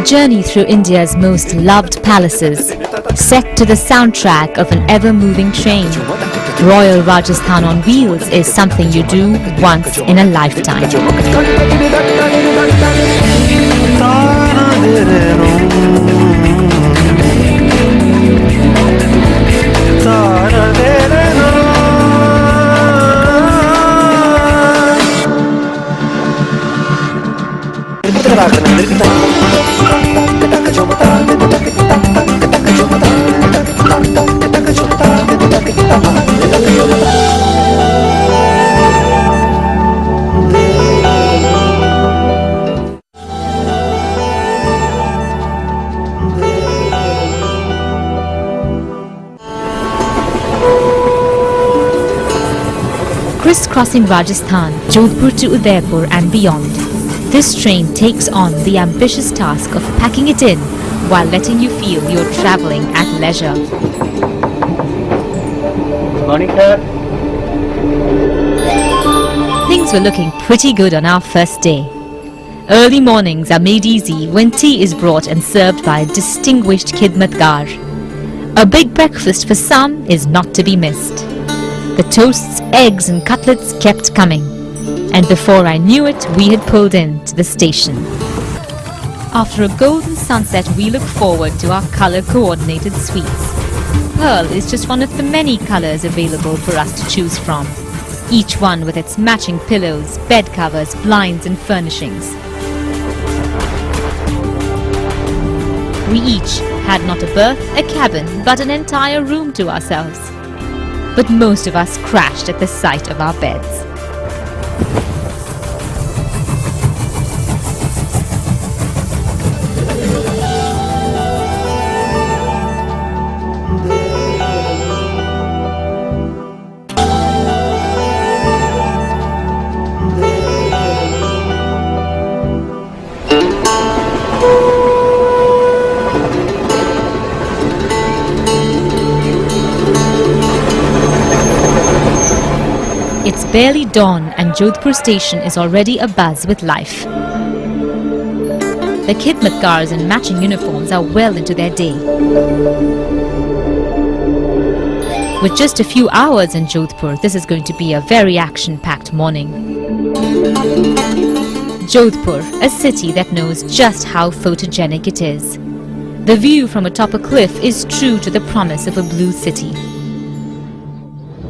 A journey through India's most loved palaces, set to the soundtrack of an ever-moving train. Royal Rajasthan on wheels is something you do once in a lifetime. Crisscrossing Rajasthan, Jodhpur to Udaipur and beyond, this train takes on the ambitious task of packing it in while letting you feel you're travelling at leisure. Morning, sir. Things were looking pretty good on our first day. Early mornings are made easy when tea is brought and served by a distinguished khidmatgar. A big breakfast for some is not to be missed. The toasts, eggs and cutlets kept coming, and before I knew it, we had pulled in to the station. After a golden sunset, we look forward to our colour-coordinated suites. Pearl is just one of the many colours available for us to choose from, each one with its matching pillows, bed covers, blinds and furnishings. We each had not a berth, a cabin, but an entire room to ourselves. But most of us crashed at the sight of our beds. It's barely dawn and Jodhpur station is already abuzz with life. The khidmatgars in matching uniforms are well into their day. With just a few hours in Jodhpur, this is going to be a very action-packed morning. Jodhpur, a city that knows just how photogenic it is. The view from atop a cliff is true to the promise of a blue city.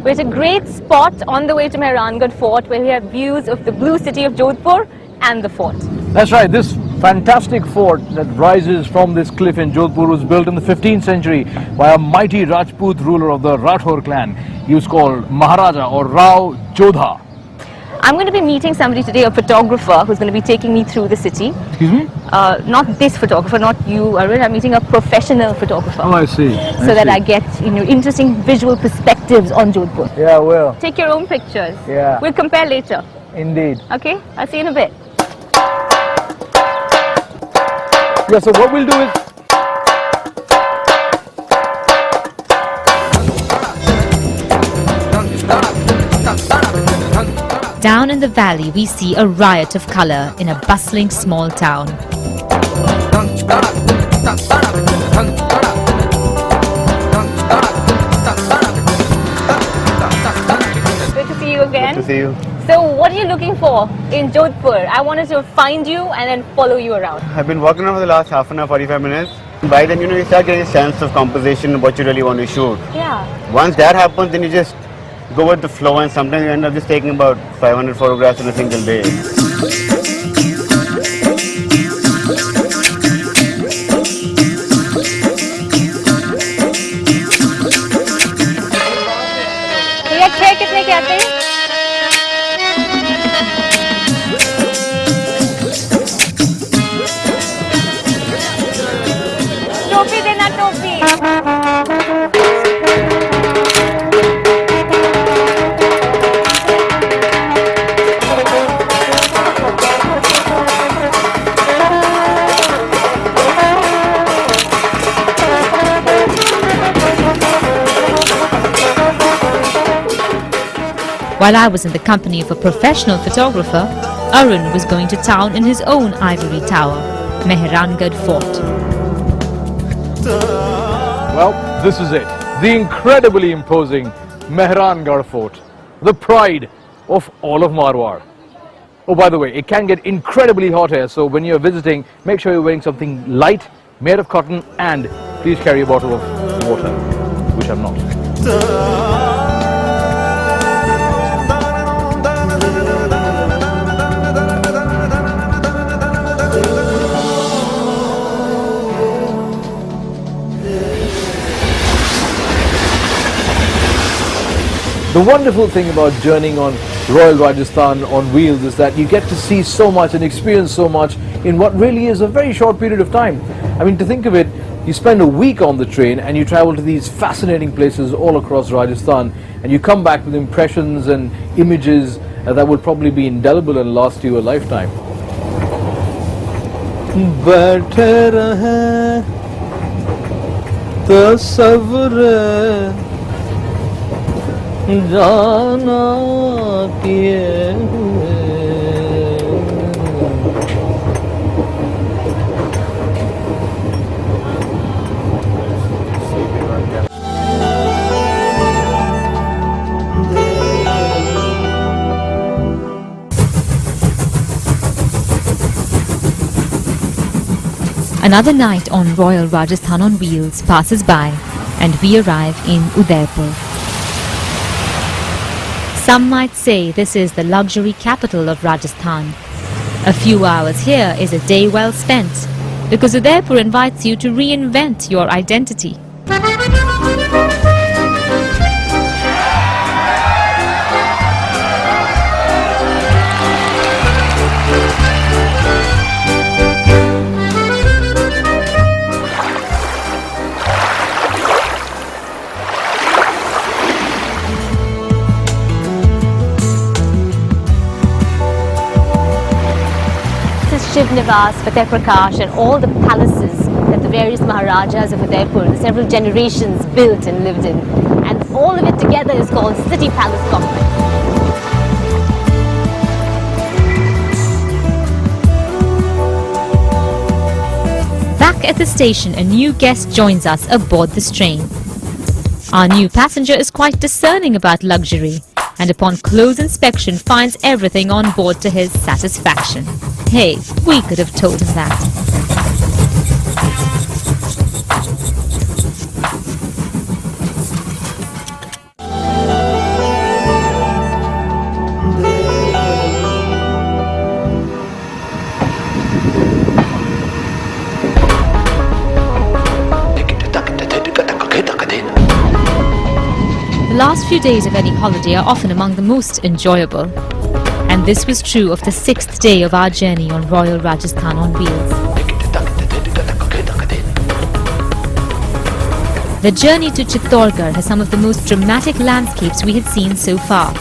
We're at a great spot on the way to Mehrangarh Fort where we have views of the blue city of Jodhpur and the fort. That's right, this fantastic fort that rises from this cliff in Jodhpur was built in the 15th century by a mighty Rajput ruler of the Rathore clan. He was called Maharaja or Rao Jodha. I'm going to be meeting somebody today, a photographer who's going to be taking me through the city. Excuse me? Not this photographer, not you, Arun. I'm meeting a professional photographer. Oh, I see. So that I get, interesting visual perspectives on Jodhpur. Yeah, well. Take your own pictures. Yeah. We'll compare later. Indeed. Okay, I'll see you in a bit. Yeah, so what we'll do is... Down in the valley, we see a riot of colour in a bustling small town. Good to see you again. Good to see you. So what are you looking for in Jodhpur? I wanted to find you and then follow you around. I've been walking around for the last half an hour, 45 minutes. By then, you start getting a sense of composition, what you really want to shoot. Yeah. Once that happens, then you just go with the flow, and sometimes you end up just taking about 500 photographs in a single day. कितने के आते हैं? टोपी देना, टोपी. While I was in the company of a professional photographer, Arun was going to town in his own ivory tower, Mehrangarh Fort. Well, this is it. The incredibly imposing Mehrangarh Fort. The pride of all of Marwar. Oh, by the way, it can get incredibly hot here, so when you're visiting, make sure you're wearing something light, made of cotton, and please carry a bottle of water, which I'm not. The wonderful thing about journeying on Royal Rajasthan on wheels is that you get to see so much and experience so much in what really is a very short period of time. I mean, to think of it, you spend a week on the train and you travel to these fascinating places all across Rajasthan, and you come back with impressions and images that will probably be indelible and last you a lifetime. जाना किए Another night on Royal Rajasthan on wheels passes by and we arrive in Udaipur. Some might say this is the luxury capital of Rajasthan. A few hours here is a day well spent, because Udaipur invites you to reinvent your identity. Shiv Nivas, Fateh Prakash and all the palaces that the various Maharajas of Udaipur, the several generations built and lived in. And all of it together is called City Palace Complex. Back at the station, a new guest joins us aboard this train. Our new passenger is quite discerning about luxury, and upon close inspection finds everything on board to his satisfaction. Hey, we could have told him that. The last few days of any holiday are often among the most enjoyable. And this was true of the 6th day of our journey on Royal Rajasthan on wheels. The journey to Chittorgarh has some of the most dramatic landscapes we had seen so far.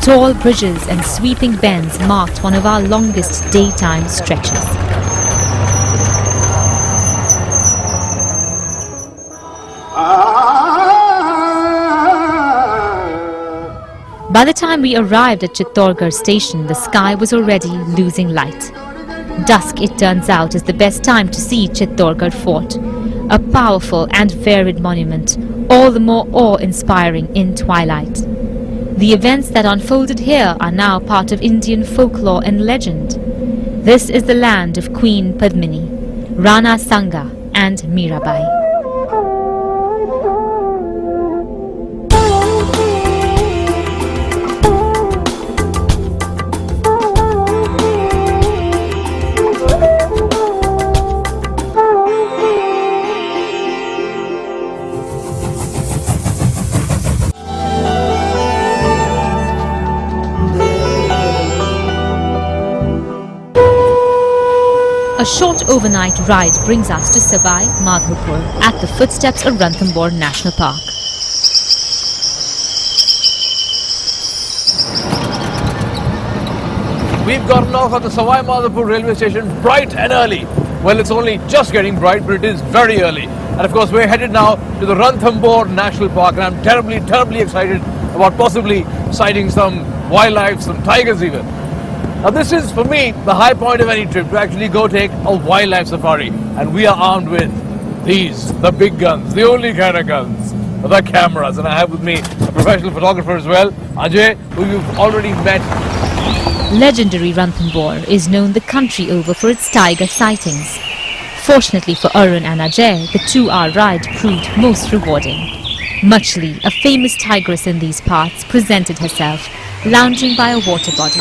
Tall bridges and sweeping bends marked one of our longest daytime stretches. By the time we arrived at Chittorgarh station, the sky was already losing light. Dusk, it turns out, is the best time to see Chittorgarh Fort, a powerful and varied monument, all the more awe-inspiring in twilight. The events that unfolded here are now part of Indian folklore and legend. This is the land of Queen Padmini, Rana Sanga and Mirabai. A short overnight ride brings us to Savai Madhopur at the footsteps of Ranthambore National Park. We've gotten off at the Savai Madhopur railway station bright and early. Well, it's only just getting bright, but it is very early. And of course, we're headed now to the Ranthambore National Park, and I'm terribly excited about possibly sighting some wildlife, some tigers even. Now this is, for me, the high point of any trip, to actually go take a wildlife safari. And we are armed with these, the big guns, the only kind of guns, the cameras. And I have with me a professional photographer as well, Ajay, who you've already met. Legendary Ranthambore is known the country over for its tiger sightings. Fortunately for Arun and Ajay, the 2-hour ride proved most rewarding. Muchli, a famous tigress in these parts, presented herself, lounging by a water body.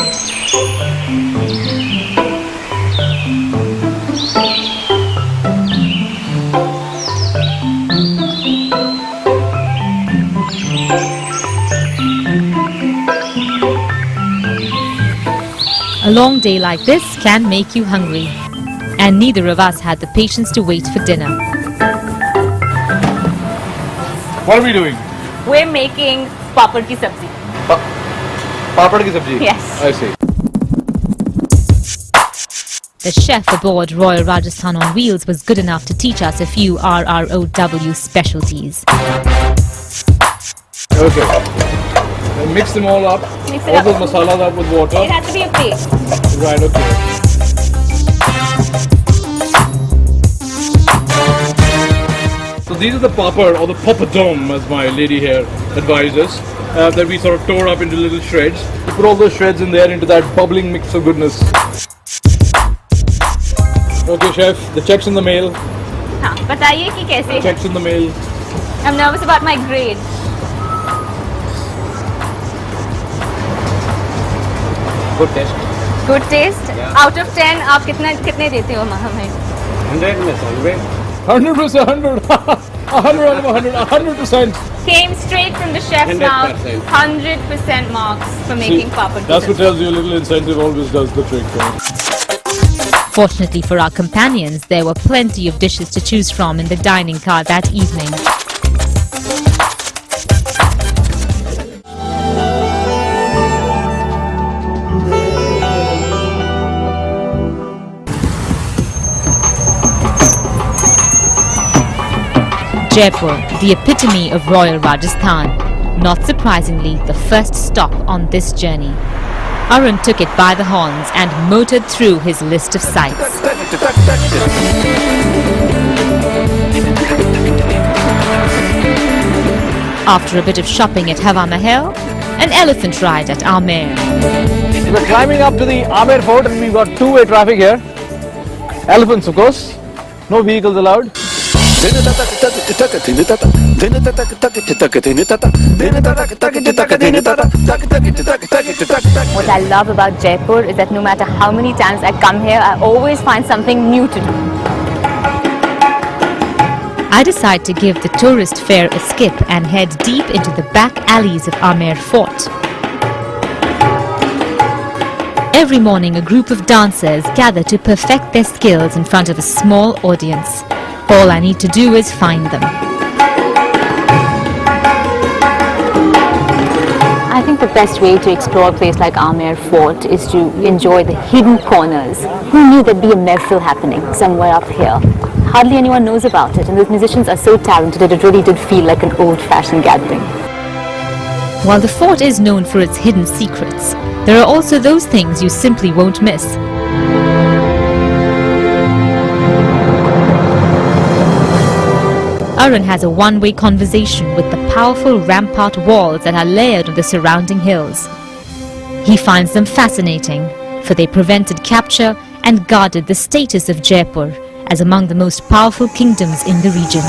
A long day like this can make you hungry, and neither of us had the patience to wait for dinner. What are we doing? We're making papad ki sabzi. Papad ki sabji? Yes. I see. The chef aboard Royal Rajasthan on Wheels was good enough to teach us a few RROW specialties. Okay. Then mix them all up. Mix it all up. those masalas up with water. It has to be a paste. Right, okay. So these are the papad, or the papadom, as my lady here advises, that we sort of tore up into little shreds. We put all those shreds in there into that bubbling mix of goodness. Okay, chef, the check's in the mail. हाँ, बताइए कि कैसे? Check's in the mail. I'm nervous about my grade. Good taste. Good taste. Yeah. Out of 10, आप कितने देते हो हमें? 100 में सौ 100%, 100. 100 out of 100, 100%. Came straight from the chef's mouth. 100%. 100% marks for making papad. That's what tells you a little incentive always does the trick. Fortunately for our companions, there were plenty of dishes to choose from in the dining car that evening. Jaipur, the epitome of Royal Rajasthan. Not surprisingly, the first stop on this journey. Arun took it by the horns and motored through his list of sights. After a bit of shopping at Hawa Mahal, an elephant ride at Amer. We're climbing up to the Amer Fort and we've got two-way traffic here. Elephants, of course. No vehicles allowed. What I love about Jaipur is that no matter how many times I come here, I always find something new to do. I decide to give the tourist fair a skip and head deep into the back alleys of Amer Fort. Every morning, a group of dancers gather to perfect their skills in front of a small audience. All I need to do is find them. I think the best way to explore a place like Amer Fort is to enjoy the hidden corners. Who knew there'd be a mehfil happening somewhere up here? Hardly anyone knows about it, and those musicians are so talented that it really did feel like an old-fashioned gathering. While the fort is known for its hidden secrets, there are also those things you simply won't miss. Arun has a one-way conversation with the powerful rampart walls that are layered on the surrounding hills. He finds them fascinating, for they prevented capture and guarded the status of Jaipur as among the most powerful kingdoms in the region.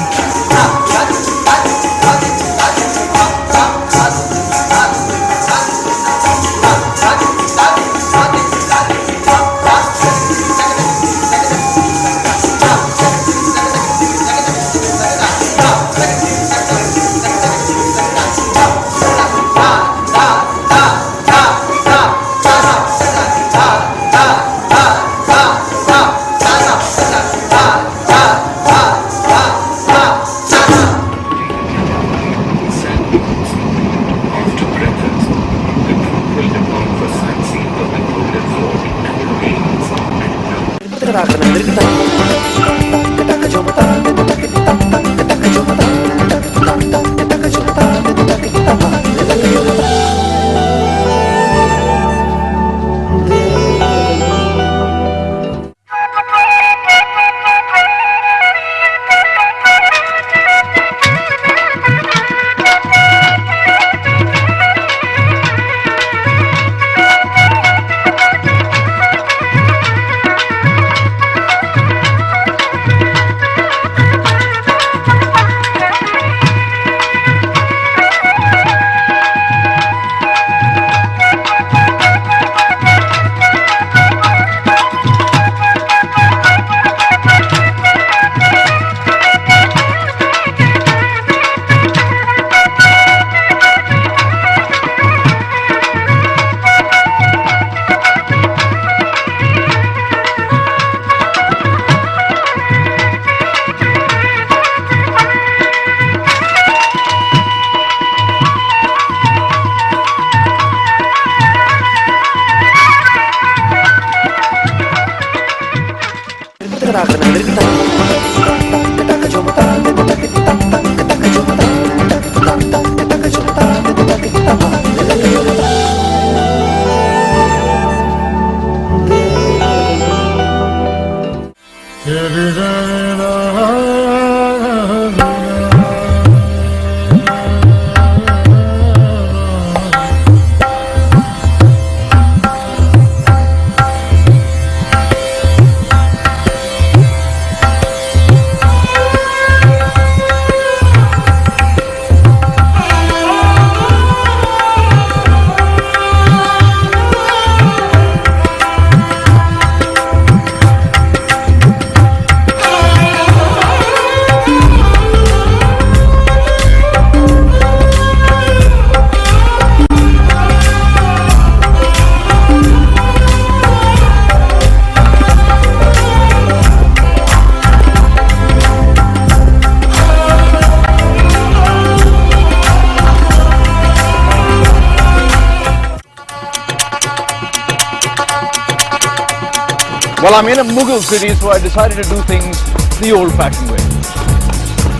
Well, I'm in a Mughal city, so I decided to do things the old-fashioned way.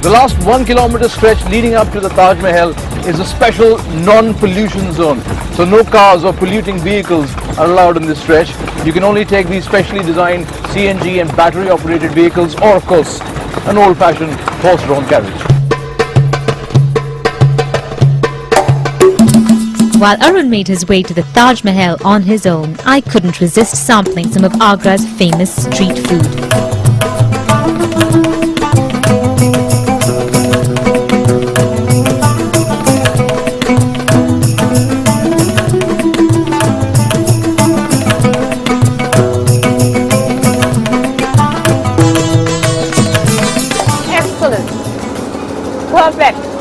The last 1 kilometer stretch leading up to the Taj Mahal is a special non-pollution zone. So no cars or polluting vehicles are allowed in this stretch. You can only take these specially designed CNG and battery-operated vehicles, or of course, an old-fashioned horse-drawn carriage. While Arun made his way to the Taj Mahal on his own, I couldn't resist sampling some of Agra's famous street food. Excellent. Perfect.